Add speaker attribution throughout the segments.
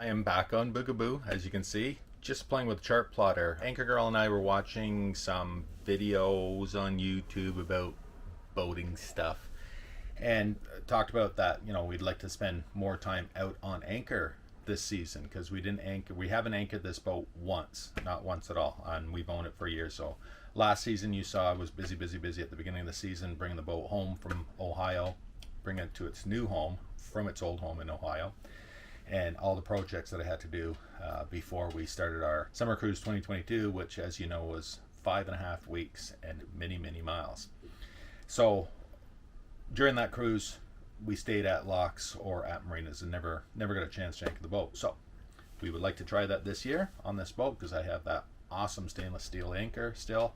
Speaker 1: I am back on Boogaboo, as you can see, just playing with Chartplotter. Anchor Girl and I were watching some videos on YouTube about boating stuff and talked about that, we'd like to spend more time out on anchor this season because we haven't anchored this boat once, not once at all, and we've owned it for years. So last season you saw I was busy at the beginning of the season, bringing the boat home from Ohio, bringing it to its new home from its old home in Ohio, and all the projects that I had to do before we started our summer cruise 2022, which, as you know, was 5.5 weeks and many miles. So during that cruise, we stayed at locks or at marinas and never got a chance to anchor the boat. So we would like to try that this year on this boat because I have that awesome stainless steel anchor still,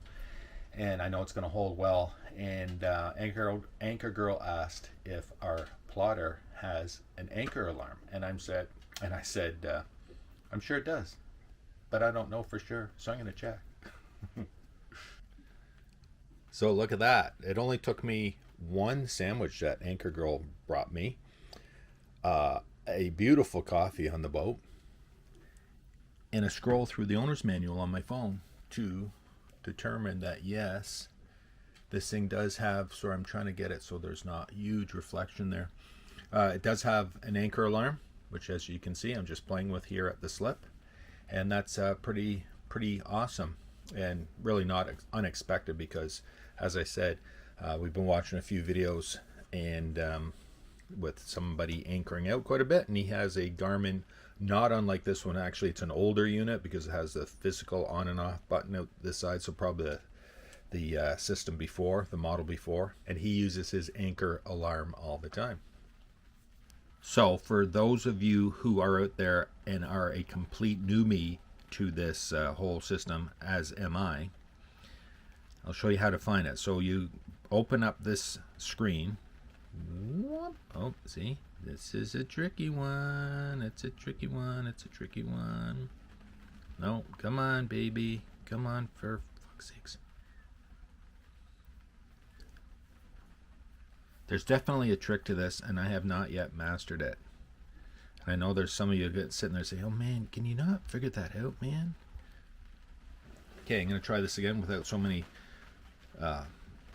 Speaker 1: and I know it's going to hold well. And Anchor Girl asked if our plotter has an anchor alarm, and I said, I'm sure it does, but I don't know for sure, so I'm going to check. So look at that. It only took me one sandwich that Anchor Girl brought me, a beautiful coffee on the boat, and a scroll through the owner's manual on my phone to determine that yes, this thing does have, so I'm trying to get it so there's not huge reflection there. It does have an anchor alarm, which, as you can see, I'm just playing with here at the slip, and that's pretty awesome and really not unexpected because, as I said, we've been watching a few videos and with somebody anchoring out quite a bit, and he has a Garmin, not unlike this one. Actually, it's an older unit because it has the physical on and off button out this side, so probably the system before, the model before, and he uses his anchor alarm all the time. So for those of you who are out there and are a complete newbie to this whole system, as am I, I'll show you how to find it. So you open up this screen. Oh, see, this is a tricky one. It's a tricky one. No, come on, baby. Come on, for fuck's sakes. There's definitely a trick to this, and I have not yet mastered it. And I know there's some of you sitting there saying, oh man, can you not figure that out, man? Okay, I'm going to try this again without so many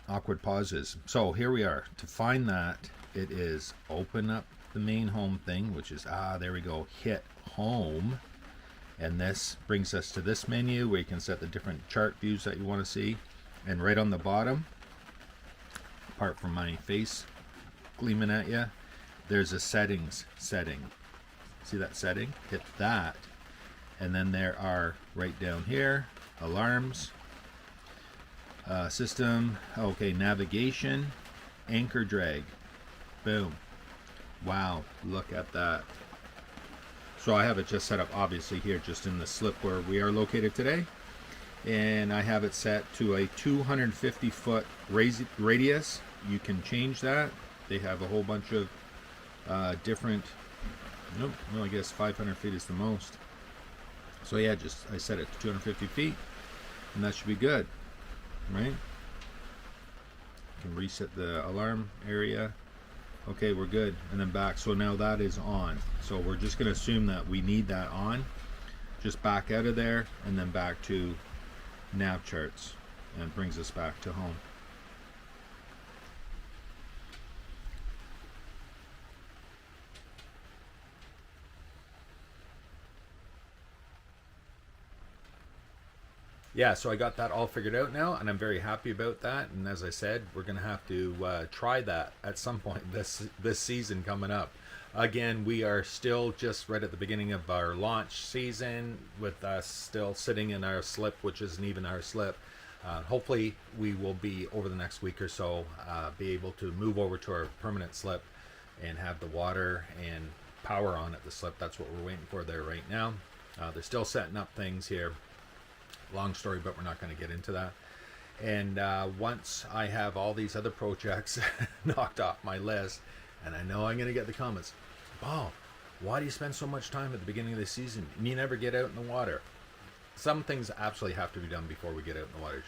Speaker 1: awkward pauses. So here we are. To find that, it is open up the main home thing, which is, there we go, hit home. And this brings us to this menu where you can set the different chart views that you want to see. And right on the bottom, apart from my face gleaming at you, there's a settings setting. See that setting? Hit that, and then there are, right down here, alarms, system, okay, navigation, anchor drag. Boom. Wow, look at that. So I have it just set up obviously here just in the slip where we are located today, and I have it set to a 250 foot radius. You can change that. They have a whole bunch of different, well, I guess 500 feet is the most. So yeah, I set it to 250 feet, and that should be good, right? You can reset the alarm area. Okay, we're good. And then back. So now that is on. So we're just going to assume that we need that on. Just back out of there, and then back to nav charts, and it brings us back to home. Yeah, so I got that all figured out now, and I'm very happy about that. And as I said, we're going to have to try that at some point this season coming up. Again, we are still just right at the beginning of our launch season, with us still sitting in our slip, which isn't even our slip. Hopefully, we will be, over the next week or so, be able to move over to our permanent slip and have the water and power on at the slip. That's what we're waiting for there right now. They're still setting up things here. Long story, but we're not going to get into that. And once I have all these other projects knocked off my list, and I know I'm going to get the comments, oh, why do you spend so much time at the beginning of the season and you never get out in the water? Some things absolutely have to be done before we get out in the water,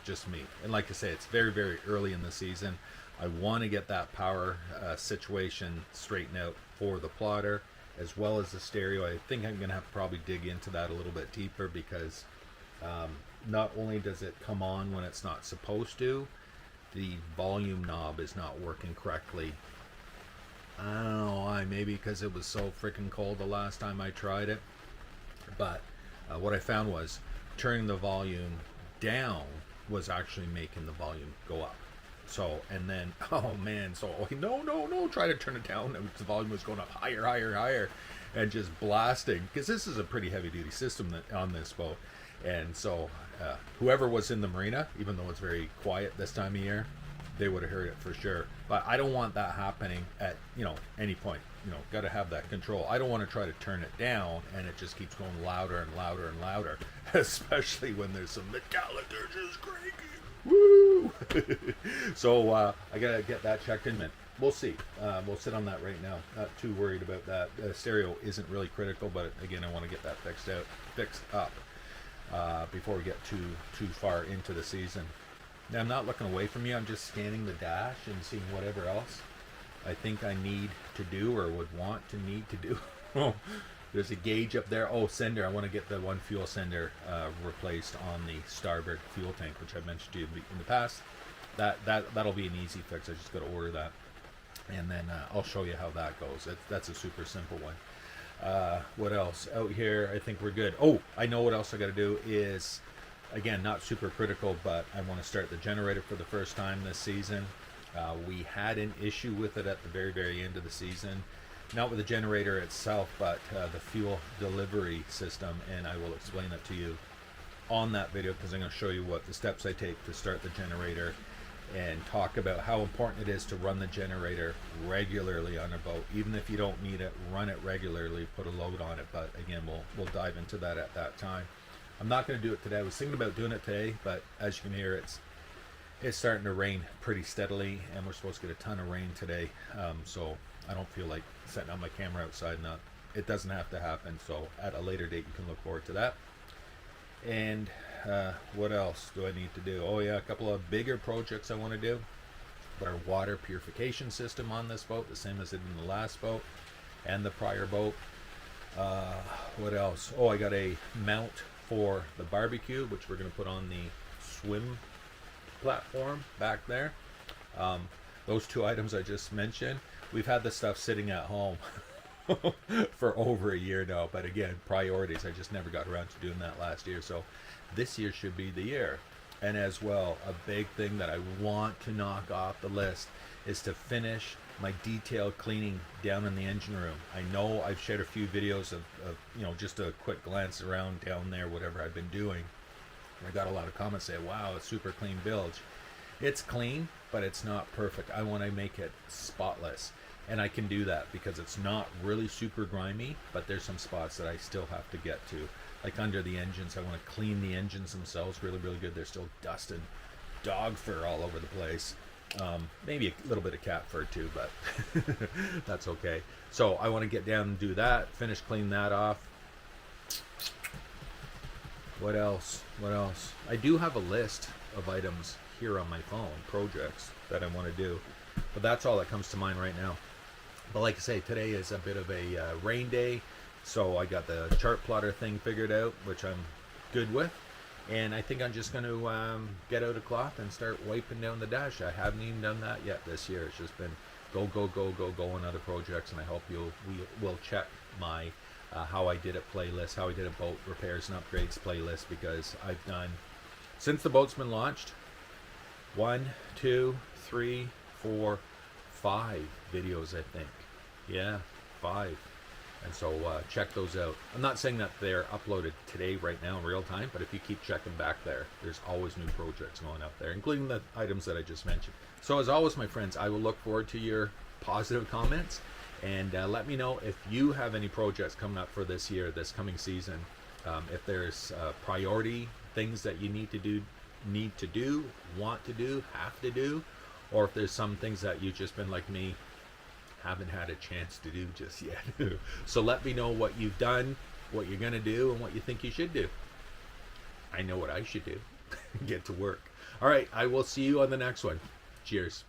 Speaker 1: just me. And like I say, it's very early in the season. I want to get that power situation straightened out for the plotter as well as the stereo. I think I'm gonna have to probably dig into that a little bit deeper, because not only does it come on when it's not supposed to, the volume knob is not working correctly. I don't know why, maybe because it was so freaking cold the last time I tried it. But what I found was turning the volume down was actually making the volume go up. So, and then, oh man, so no, try to turn it down. The volume was going up higher, and just blasting, because this is a pretty heavy duty system on this boat. And so whoever was in the marina, even though it's very quiet this time of year, they would have heard it for sure. But I don't want that happening at, any point. Got to have that control. I don't want to try to turn it down and it just keeps going louder and louder and louder, especially when there's some Metallica just cranking. Woo! So I gotta get that checked in. We'll see. We'll sit on that right now. Not too worried about that. Stereo isn't really critical, but again, I want to get that fixed up before we get too far into the season. Now, I'm not looking away from you. I'm just scanning the dash and seeing whatever else I think I need to do or would want to need to do. There's a gauge up there. Oh, sender. I want to get the one fuel sender replaced on the starboard fuel tank, which I mentioned to you in the past. That'll be an easy fix. I just got to order that, and then I'll show you how that goes. That's a super simple one. What else out here? I think we're good. Oh, I know what else I got to do is, again, not super critical, but I want to start the generator for the first time this season. We had an issue with it at the very end of the season. Not with the generator itself, but the fuel delivery system, and I will explain that to you on that video, because I'm going to show you what the steps I take to start the generator and talk about how important it is to run the generator regularly on a boat. Even if you don't need it, run it regularly, put a load on it. But again, we'll dive into that at that time. I'm not going to do it today. I was thinking about doing it today, but as you can hear, it's starting to rain pretty steadily, and we're supposed to get a ton of rain today. So I don't feel like setting up my camera outside. It doesn't have to happen. So at a later date, you can look forward to that. And what else do I need to do? Oh yeah, a couple of bigger projects I want to do. Put our water purification system on this boat, the same as it in the last boat and the prior boat. What else? Oh, I got a mount for the barbecue, which we're going to put on the swim platform back there. Those two items I just mentioned, we've had this stuff sitting at home for over a year now, but again, priorities. I just never got around to doing that last year, so this year should be the year. And as well, a big thing that I want to knock off the list is to finish my detailed cleaning down in the engine room. I know I've shared a few videos of just a quick glance around down there, whatever I've been doing. I got a lot of comments saying, wow, it's super clean bilge. It's clean, but it's not perfect. I want to make it spotless, and I can do that because it's not really super grimy, but there's some spots that I still have to get to, like under the engines. I want to clean the engines themselves really good. There's still dust and dog fur all over the place. Maybe a little bit of cat fur too, but that's okay. So I want to get down and do that, finish cleaning that off. What else? I do have a list of items here on my phone, projects that I want to do, but that's all that comes to mind right now. But like I say, today is a bit of a rain day, so I got the Chartplotter thing figured out, which I'm good with, and I think I'm just going to get out a cloth and start wiping down the dash. I haven't even done that yet this year. It's just been go on other projects, and I hope we will check my how I did it playlist, how I did it boat repairs and upgrades playlist, because I've done, since the boat's been launched, 1, 2, 3, 4, 5 videos, I think. Yeah, 5. And so check those out. I'm not saying that they're uploaded today, right now, in real time, but if you keep checking back there's always new projects going up there, including the items that I just mentioned. So as always, my friends, I will look forward to your positive comments, and let me know if you have any projects coming up for this year, this coming season. If there's priority things that you need to do, want to do, have to do, or if there's some things that you've just been like me, haven't had a chance to do just yet. So let me know what you've done, what you're gonna do, and what you think you should do. I know what I should do. Get to work. All right, I will see you on the next one. Cheers.